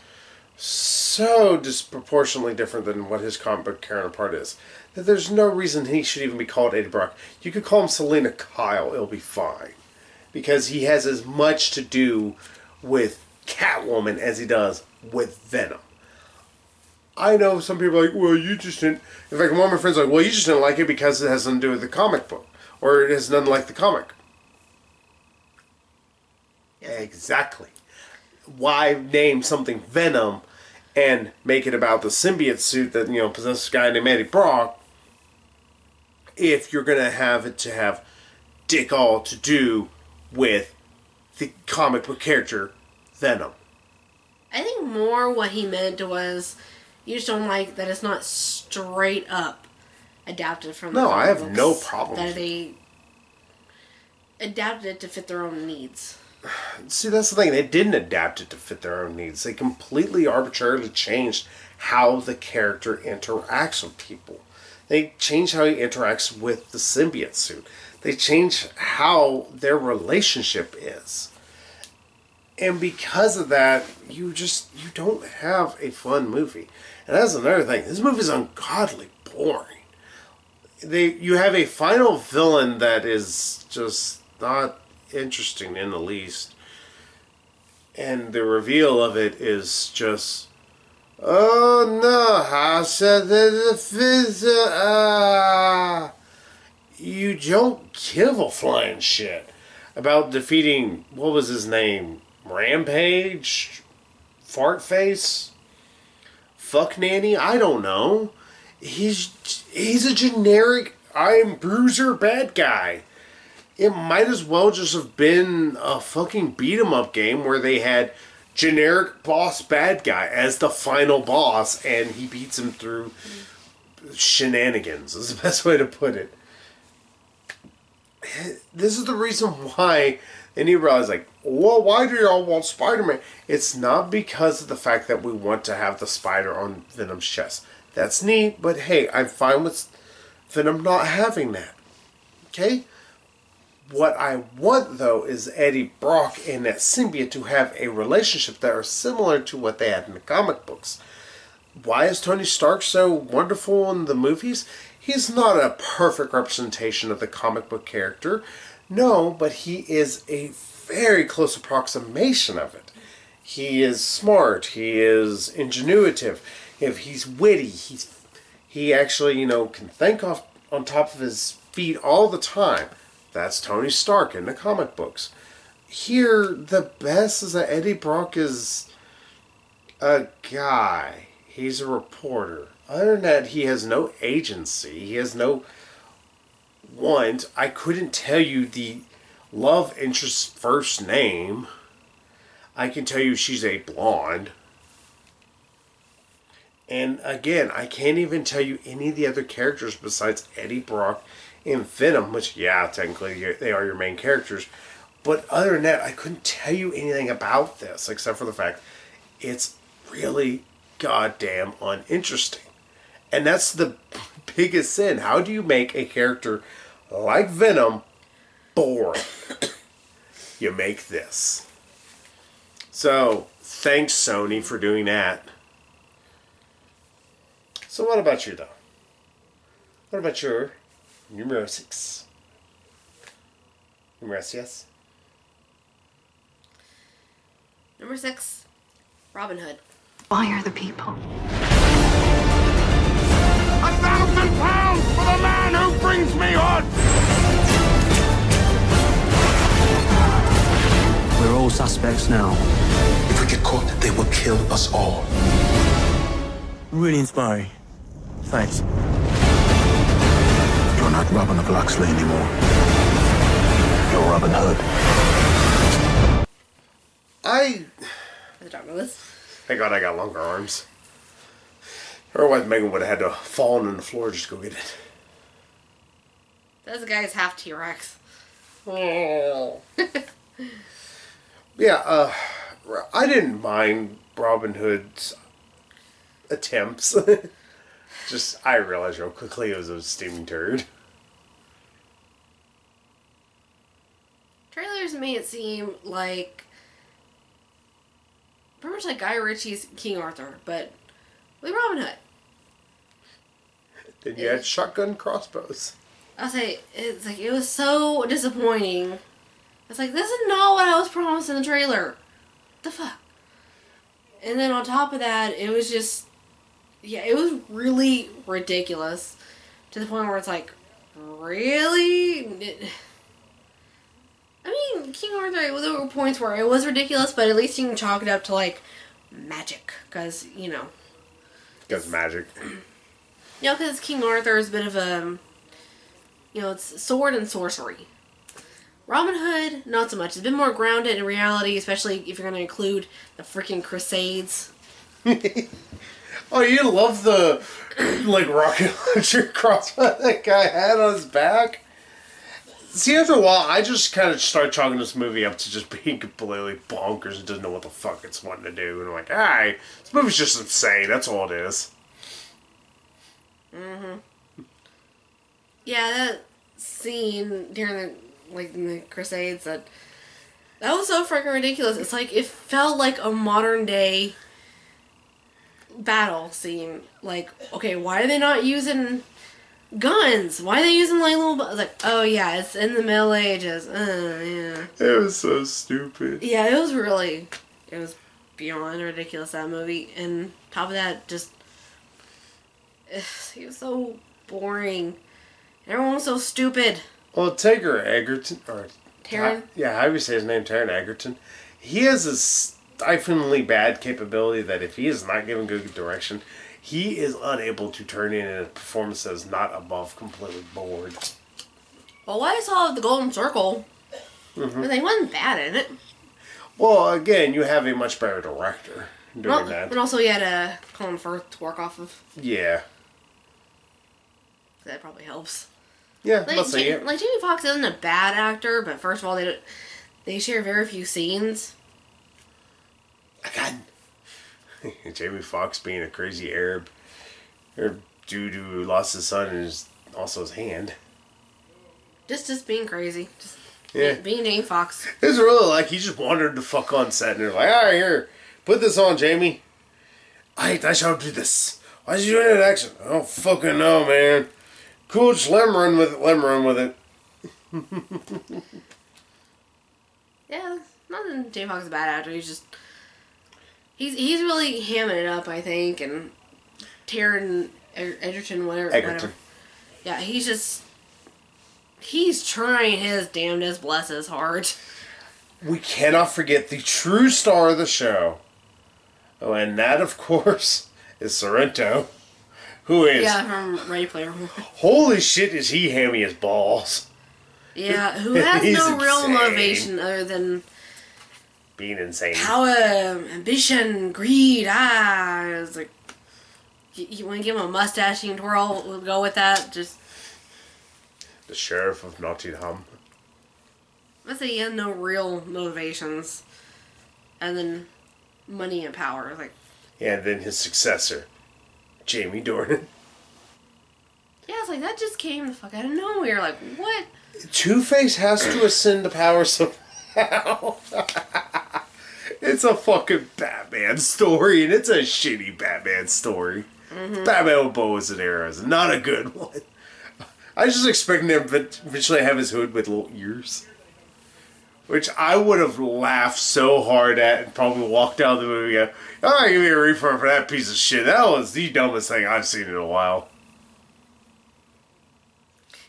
so disproportionately different than what his comic book counterpart is that there's no reason he should even be called Eddie Brock. You could call him Selena Kyle, it'll be fine. Because he has as much to do with Catwoman as he does with Venom. I know some people are like, well, you just didn't... In fact, one of my friends are like, well, you just didn't like it because it has nothing to do with the comic book. Or it has nothing like the comic. Exactly. Why name something Venom and make it about the symbiote suit that, possesses a guy named Eddie Brock if you're going to have it to have dick all to do with the comic book character Venom? I think more what he meant was... You just don't like that it's not straight up adapted from the No, I have books, no problem. That they adapted it to fit their own needs. See, that's the thing. They didn't adapt it to fit their own needs. They completely arbitrarily changed how the character interacts with people. They changed how he interacts with the symbiote suit. They changed how their relationship is. And because of that, you don't have a fun movie. And that's another thing. This movie is ungodly boring. You have a final villain that is just not interesting in the least. And the reveal of it is just, oh no, how said you don't give a flying shit about defeating, what was his name? Rampage? Fartface? Fuck Nanny? I don't know. He's a generic I'm Bruiser bad guy. It might as well just have been a fucking beat 'em up game where they had generic boss bad guy as the final boss and he beats him through shenanigans is the best way to put it. This is the reason why, and you realize like, well, why do y'all want Spider-Man? It's not because of the fact that we want to have the spider on Venom's chest. That's neat, but hey, I'm fine with Venom not having that. Okay? What I want, though, is Eddie Brock and that symbiote to have a relationship that are similar to what they had in the comic books. Why is Tony Stark so wonderful in the movies? He's not a perfect representation of the comic book character. No, but he is a very close approximation of it. He is smart. He is ingenuitive. If he's witty, he actually, can think off on top of his feet all the time. That's Tony Stark in the comic books. Here, the best is that Eddie Brock is a guy. He's a reporter. Other than that, he has no agency. He has no want. I couldn't tell you the love interest's first name. I can tell you she's a blonde. And again, I can't even tell you any of the other characters besides Eddie Brock and Venom, which, yeah, technically they are your main characters. But other than that, I couldn't tell you anything about this, except for the fact it's really goddamn uninteresting. And that's the biggest sin. How do you make a character like Venom boring? You make this. So, thanks, Sony, for doing that. So what about you, though? What about your numero 6? Numero 6? Number 6, Robin Hood. Why are the people? £1,000 for the man who brings me on! We're all suspects now. If we get caught, they will kill us all. Really inspiring. Thanks. You're not Robin of Locksley anymore. You're Robin Hood. Thank God I got longer arms. Otherwise, Megan would have had to fall on the floor just to go get it. This guy's half T-Rex. Yeah, I didn't mind Robin Hood's attempts. I realized real quickly it was a steaming turd. Trailers made it seem like pretty much like Guy Ritchie's King Arthur, but with Robin Hood. Then you had shotgun crossbows. I'll say, it's like, it was so disappointing. It's like, this is not what I was promised in the trailer. What the fuck? And then on top of that, it was just, yeah, it was really ridiculous. To the point where it's like, really? I mean, King Arthur, there were points where it was ridiculous, but at least you can chalk it up to, like, magic. Because, Because magic. Because King Arthur is a bit of a, it's sword and sorcery. Robin Hood, not so much. It's a bit more grounded in reality, especially if you're going to include the freaking Crusades. Oh, you love the, rocket launcher crossbow that guy had on his back? See, after a while, I just kind of start chalking this movie up to just being completely bonkers and doesn't know what the fuck it's wanting to do. And I'm like, hey, this movie's just insane. That's all it is. Mm-hmm. Yeah, that scene during the Crusades, that was so freaking ridiculous. It's like, it felt like a modern day battle scene. Like, okay, why are they not using guns? Why are they using little... oh yeah, it's in the Middle Ages. Yeah. It was so stupid. Yeah, it was beyond ridiculous, that movie. And top of that, just... he was so boring. Everyone was so stupid. Well, Taker Egerton, or... Taron? Yeah, how do you say his name? Taron Egerton. He has a stiflingly bad capability that if he is not given good direction, he is unable to turn in a performance that is not above completely bored. Well, what I saw of the Golden Circle, he wasn't bad in it. Well, again, you have a much better director doing that. But also you had Colin Firth to work off of. Yeah. That probably helps. Yeah, let's see it. Jamie Foxx isn't a bad actor, but first of all, they share very few scenes. Again. Jamie Foxx being a crazy Arab dude who lost his son and also his hand. Just being crazy. Yeah. Being Jamie Foxx. It's really like he just wandered the fuck on set and they're like, alright, here, put this on, Jamie. I shall do this. Why is you doing that action? I don't fucking know, man. Cool, just let him run with it, Yeah, not that Jamie Foxx is a bad actor. He's really hamming it up, I think, and Taron Egerton, whatever. Yeah, he's trying his damnedest, bless his heart. We cannot forget the true star of the show. Oh, and that, of course, is Sorrento. Who is... Yeah, from Ready Player One. Holy shit, is he hammy as balls. Yeah, who has no real motivation other than... being insane. Power, ambition, greed, It's like... You want to give him a mustache and twirl? We'll go with that. Just... The Sheriff of Nottingham. Let's say he has no real motivations. And then money and power. Like... Yeah, and then his successor, Jamie Dornan. Yeah, it's like, that just came the fuck out of nowhere. Like, what? Two-Face has to ascend to power somehow. It's a fucking Batman story, and it's a shitty Batman story. Mm-hmm. Batman with bows and arrows, not a good one. I was just expecting him to eventually have his hood with little ears. Which I would have laughed so hard at and probably walked out of the movie and go, alright, give me a refund for that piece of shit. That was the dumbest thing I've seen in a while.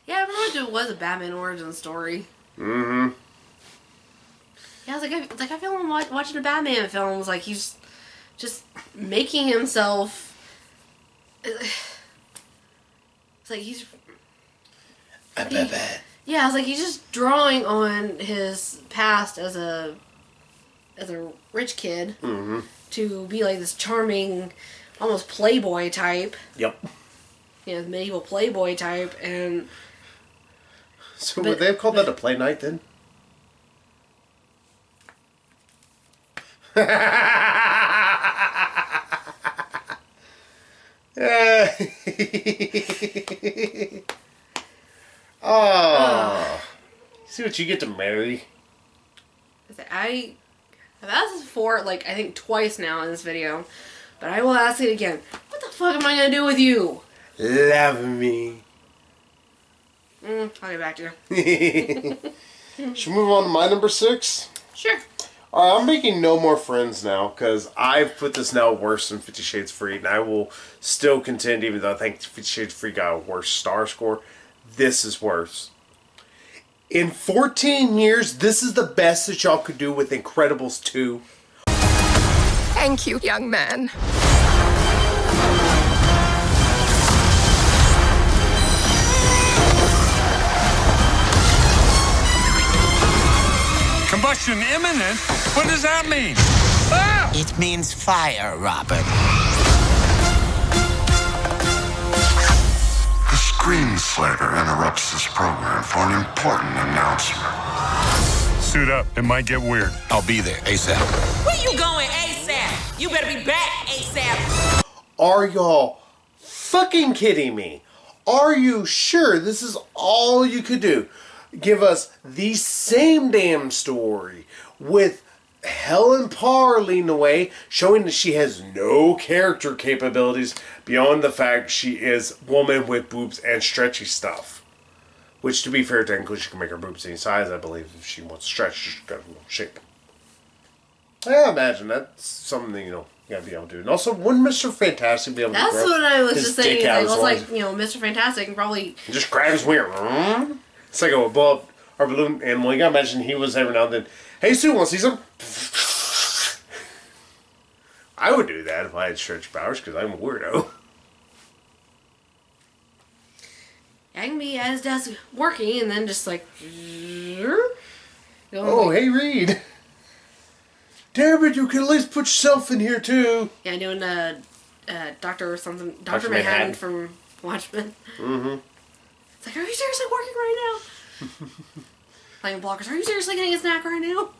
Yeah, I remember it was a Batman origin story. Mm-hmm. Yeah, I feel like watching a Batman film. It was like he's just making himself... It's like he's... Yeah, it's like he's just drawing on his past as a rich kid to be like this charming, almost playboy type. Yep. You know, medieval playboy type, and... So would they have called that a play night then? Oh. See what you get to marry. I have asked this before, like, I think twice now in this video, but I will ask it again. What the fuck am I gonna do with you? Love me. I'll get back to you. Should we move on to my number 6? Sure. Alright, I'm making no more friends now, because I've put this now worse than 50 Shades Freed, and I will still contend, even though I think 50 Shades Freed got a worse star score, this is worse. In 14 years, this is the best that y'all could do with Incredibles 2. Thank you, young man. Combustion imminent? What does that mean? Ah! It means fire, Robert. The screenslaver interrupts this program for an important announcement. Suit up. It might get weird. I'll be there ASAP. Where you going ASAP? You better be back ASAP. Are y'all fucking kidding me? Are you sure this is all you could do? Give us the same damn story with Helen Parr leading the way, showing that she has no character capabilities beyond the fact she is a woman with boobs and stretchy stuff. Which, to be fair, technically she can make her boobs any size, I believe. If she wants to stretch, she's got a little shape. I imagine that's something, you gotta be able to do. And also, wouldn't Mr. Fantastic be able to That's grab what I was his just saying. dick out It as was long like, as- Mr. Fantastic and probably... just grab his wiener. It's like a blow up our balloon animal. You gotta imagine he was every now and then, hey Sue, wanna see some? I would do that if I had stretch powers, because I'm a weirdo. I can be at his desk working and then just like... Oh, hey Reed. Damn it, you can at least put yourself in here too. Yeah, doing Doctor or something. Dr. Manhattan from Watchmen. Mm-hmm. It's like, are you seriously working right now? Playing blockers. Are you seriously getting a snack right now?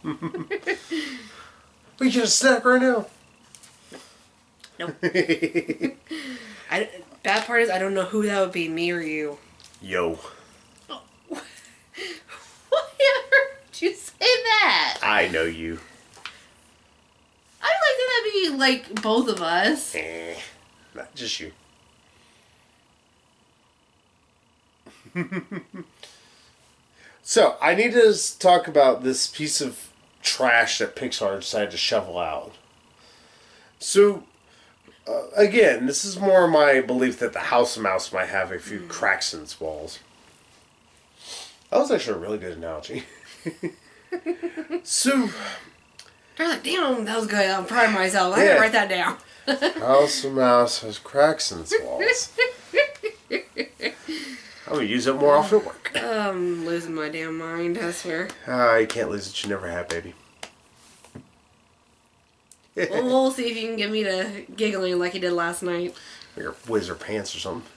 We get a snack right now. Nope. Bad part is I don't know who that would be, me or you. Yo. Oh. Whatever. you say that? I know you. I like that that'd be like both of us. Not just you. So, I need to talk about this piece of trash that Pixar decided to shovel out. So, again, this is more my belief that the House Mouse might have a few cracks in its walls. That was actually a really good analogy. So, They're like, damn, that was good. I'm proud of myself. I gotta write that down. House Mouse has cracks in its walls. I'm gonna use it more often at work. I'm losing my damn mind, I swear. You can't lose it. You never have, baby. Well, we'll see if you can get me to giggling like you did last night. Your wizard pants or something.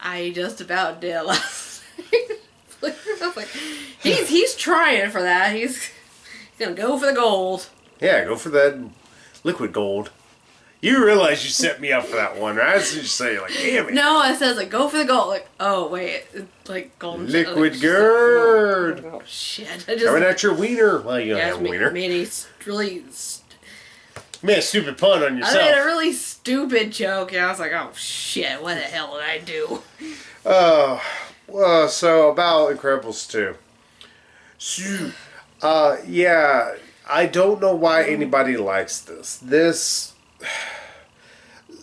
I just about did last night. I was like, he's trying for that. He's gonna go for the gold. Yeah, go for that liquid gold. You realize you set me up for that one, right? That's what you say. You're like, damn it. No, it says like go for the gold. Like, oh wait, it's like golden. Liquid gold. Oh shit! I just coming at your wiener. Well, you don't have a wiener. Made a really. You made a stupid pun on yourself. I made a really stupid joke. Yeah, I was like, oh shit! What the hell did I do? Well, so about Incredibles 2. So, yeah, I don't know why anybody likes this. This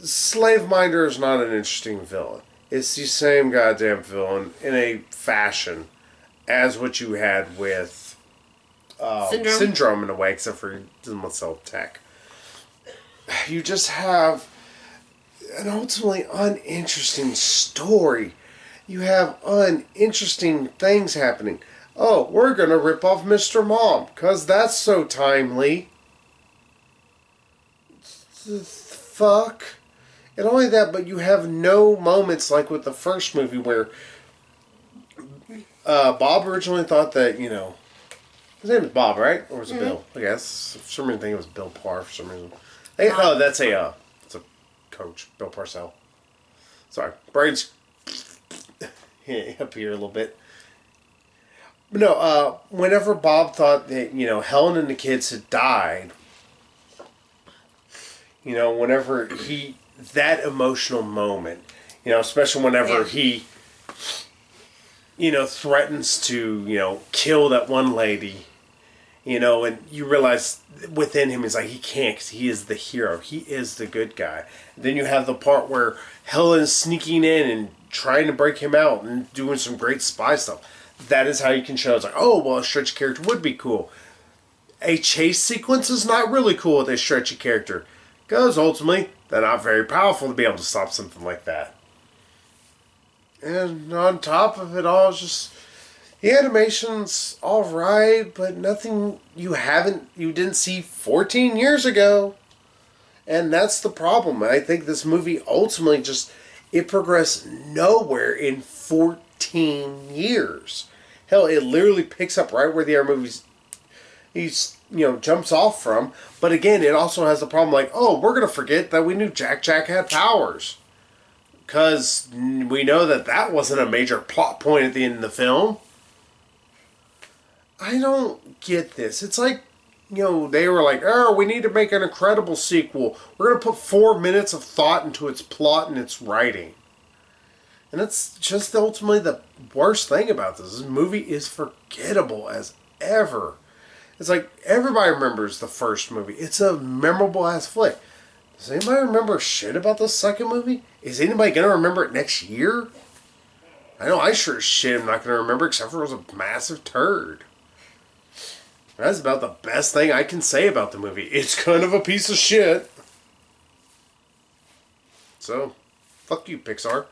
Slaveminder is not an interesting villain. It's the same goddamn villain in a fashion as what you had with Syndrome in a way, except for he doesn't want to sell tech. You just have an ultimately uninteresting story. You have uninteresting things happening. Oh, we're going to rip off Mr. Mom, because that's so timely. Fuck. And only that, but you have no moments like with the first movie where Bob originally thought that, you know, his name is Bob, right? Or was it Bill? I guess. For some reason I think it was Bill Parr for some reason. No, that's a coach, Bill Parcell. Sorry, brains up here a little bit. But no, whenever Bob thought that, you know, Helen and the kids had died, you know, whenever that emotional moment, you know, especially whenever he, you know, threatens to, you know, kill that one lady, you know, and you realize within him, he's like, he can't, because he is the hero. He is the good guy. And then you have the part where Helen's sneaking in and trying to break him out and doing some great spy stuff. That is how you can show it's like, oh, well, a stretchy character would be cool. A chase sequence is not really cool with a stretchy character, because ultimately, they're not very powerful to be able to stop something like that. And on top of it all, it's just the animation's alright, but nothing you didn't see 14 years ago. And that's the problem. I think this movie ultimately it progressed nowhere in 14 years. Hell, it literally picks up right where the other movies jumps off from. But again, it also has the problem like, oh, we're going to forget that we knew Jack had powers. Because we know that wasn't a major plot point at the end of the film. I don't get this. It's like, you know, they were like, oh, we need to make an incredible sequel. We're going to put 4 minutes of thought into its plot and its writing. And that's just ultimately the worst thing about this. This movie is forgettable as ever. It's like, everybody remembers the first movie. It's a memorable-ass flick. Does anybody remember shit about the second movie? Is anybody going to remember it next year? I know I sure as shit am not going to remember, except for it was a massive turd. That's about the best thing I can say about the movie. It's kind of a piece of shit. So, fuck you, Pixar.